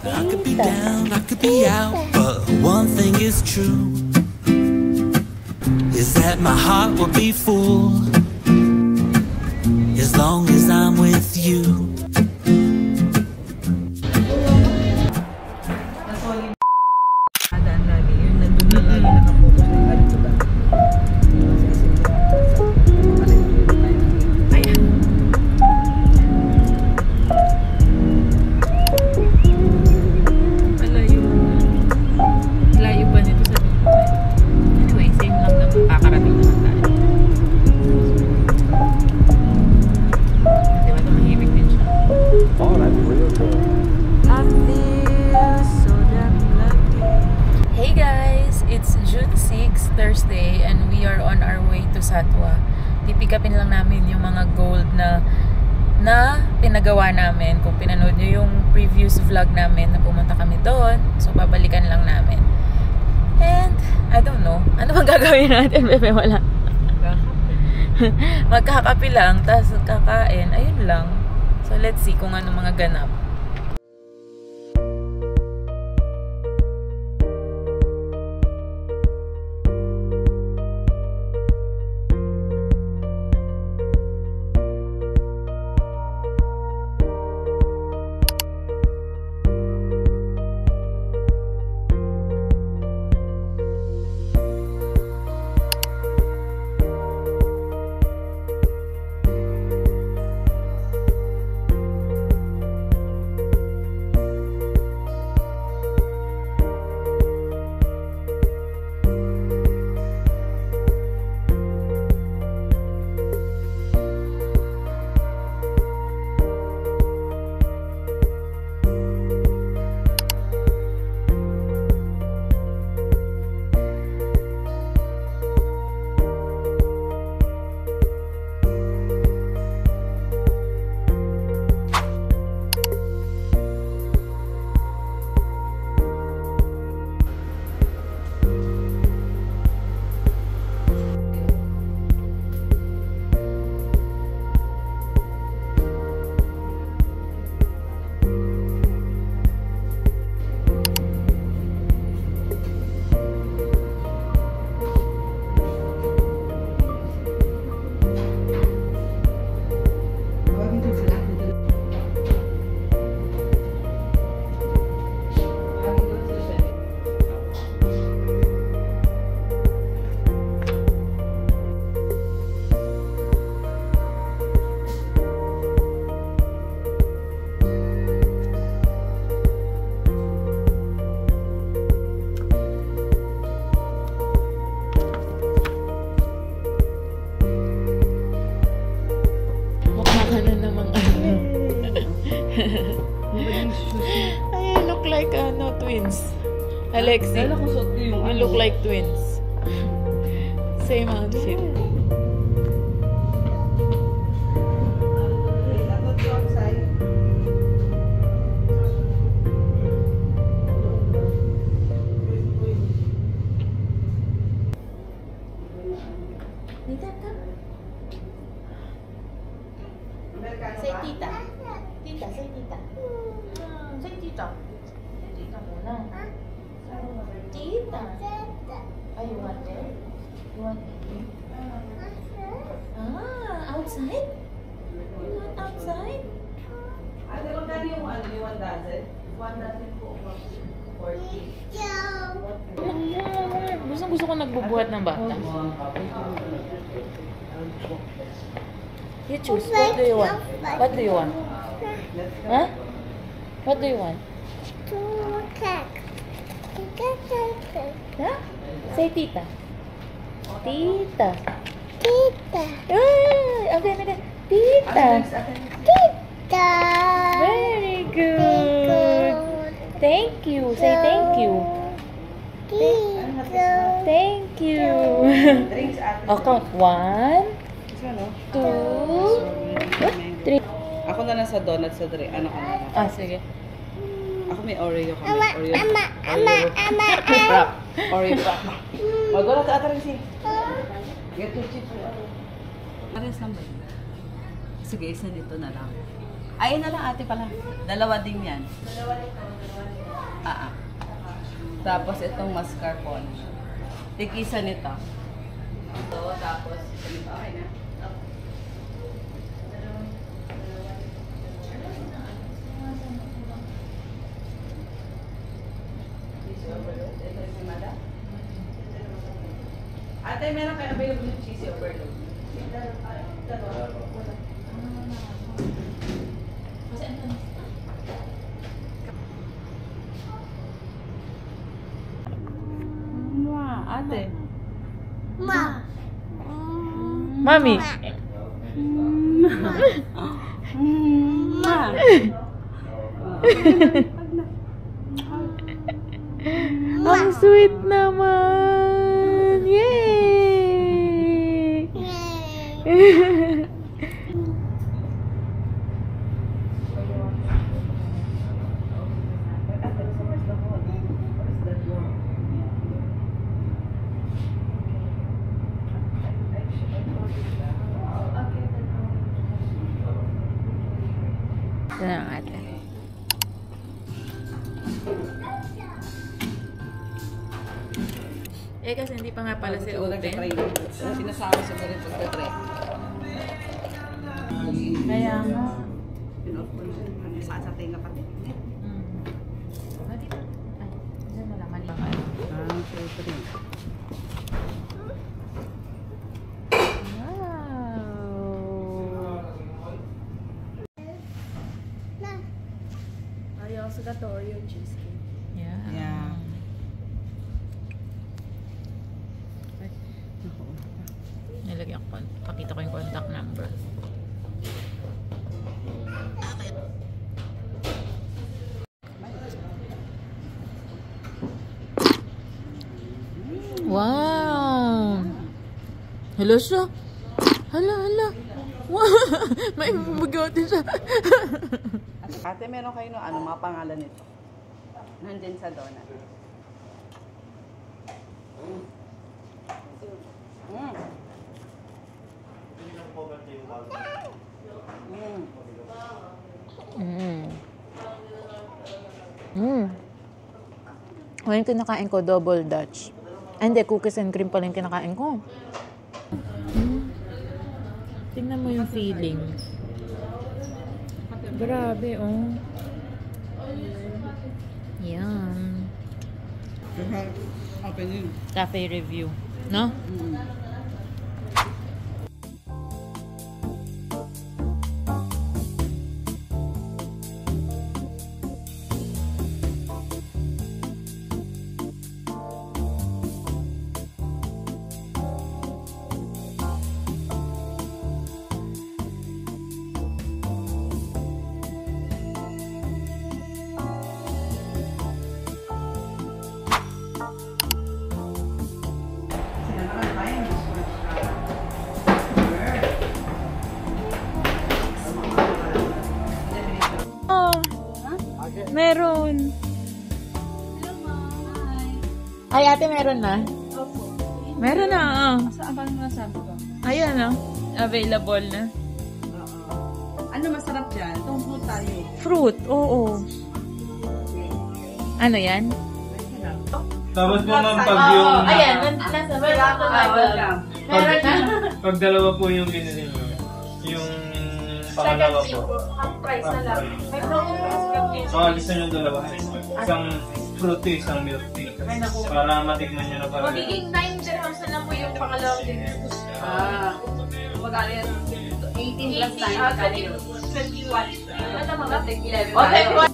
I could be down, I could be out, but one thing is true, is that my heart will be full as long as I'm with you. Thursday and we are on our way to Satwa. Pipikapin lang namin yung mga gold na pinagawa namin. Kung pinanood nyo yung previous vlog namin na pumunta kami doon, so babalikan lang namin. And I don't know, ano bang gagawin natin, bebe? Wala. Magkakapi lang, tapos kakain, ayun lang. So let's see kung ano mga ganap. I look like twins. Alexi, you look like twins. Same outfit. Say tita. Tita, say tita. Say tita. Say tita muna. Tita. Oh, you want it? You want it? Ah, outside? You want outside? Gusto ko nagbubuhat ng bata. You choose. What do you want? What do you want? Huh? What do you want? Huh? Say tita. Tita. Tita. Okay, okay. Tita. Tita. Very good. Thank you. Say thank you. Thank you. Oh, count. 1, 2, 3. Ako na lang sa donut sa dre. Ano ka na lang? Ah, sige. Ako may Oreo kami. Oreo wrap. Oreo wrap. Mag-donut sa atang si. Get to chip. Pares lang ba? Sige, isa nito na lang. Ay, na lang ate pala. Dalawa din yan. Dalawa din. Tapos itong mascarpone. Tig-isa nito. Ito, tapos ito. Okay na. Ate, meron kayo available yung cheesy overload? Ate. Mami. Ang sweet naman. Yay! Ito na ang ate. Eh kasi hindi pa nga pala si open. Sinasama sa mga pagka-try. Kaya nga. Saan sa tinga pati? Dito. Ay, dyan mo lang. Mali. I also got the Oreo cheesecake. Yeah. Nilagyan ko, pakita ko yung contact number. Wow! Hello siya. Hala. Wow! May bugotin siya. Ate, meron kayo ng mga pangalan nito? Nandyan sa donut. Ngayon kinakain ko double Dutch. Hindi, cookies and cream pala yung kinakain ko. Tingnan mo yung feeling. Grabe, oh. Yum. Open yun. Cafe review. No? Meron. Ay, ate, meron na? Opo. Meron na, Saan ba naman sabi ko? Ayan, available na. Ano masarap dyan? Itong fruit tayo. Fruit, oo. Ano yan? Tapos po ma'am, pag yung... Ayan, nasa welcome. Meron na. Pag dalawa po yung binili nyo, yung pangalawa po. Price na lang. May promo price. Gusto nyo dalawa. Isang fruit tea, isang milk tea. Para matikman nyo na para. Magiging 9 dirhams na lang po yung pangalawang dinner. Magkano yan? 18 plus 9. Magkano yun? 21. Ano mga? 11. Okay.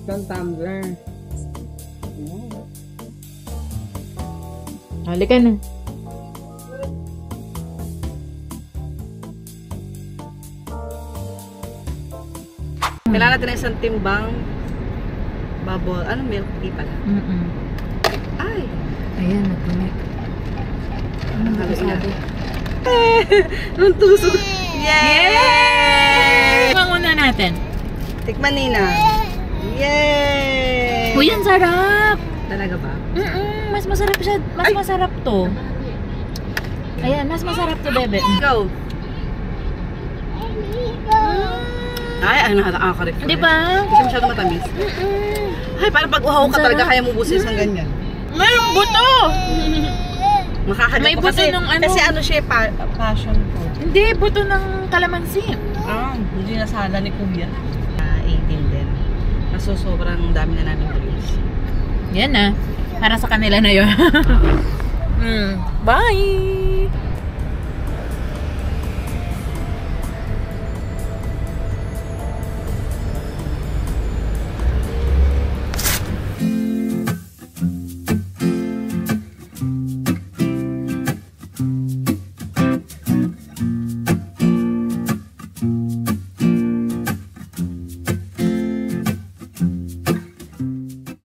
Isang tumbler. Halika na. Kailangan natin ng isang timbang ball. Ano, milk tea pala. Ay! Ayan, nagpunik. Ano ba sabi? Anong tuso? Yay! Manguna natin. Tikman, Nina. Yay! Uy, ang sarap! Talaga ba? Mas masarap siya. Mas masarap to. Ayan, mas masarap to, bebe. Go! Ay, nakaka-rip. Di ba? Kasi masyado matamis. Ay, parang pag uhaw ka talaga, kaya mo busin isang ganyan. Mayroong buto! Makakagat May ko buto kasi, nung ano. Kasi ano siya, passion fruit. Hindi, buto ng kalamansi. Hindi nasala ni Kuya. 18 din. Kaso sobrang dami na namin drinks. Yan na. Para sa kanila na yun. Bye!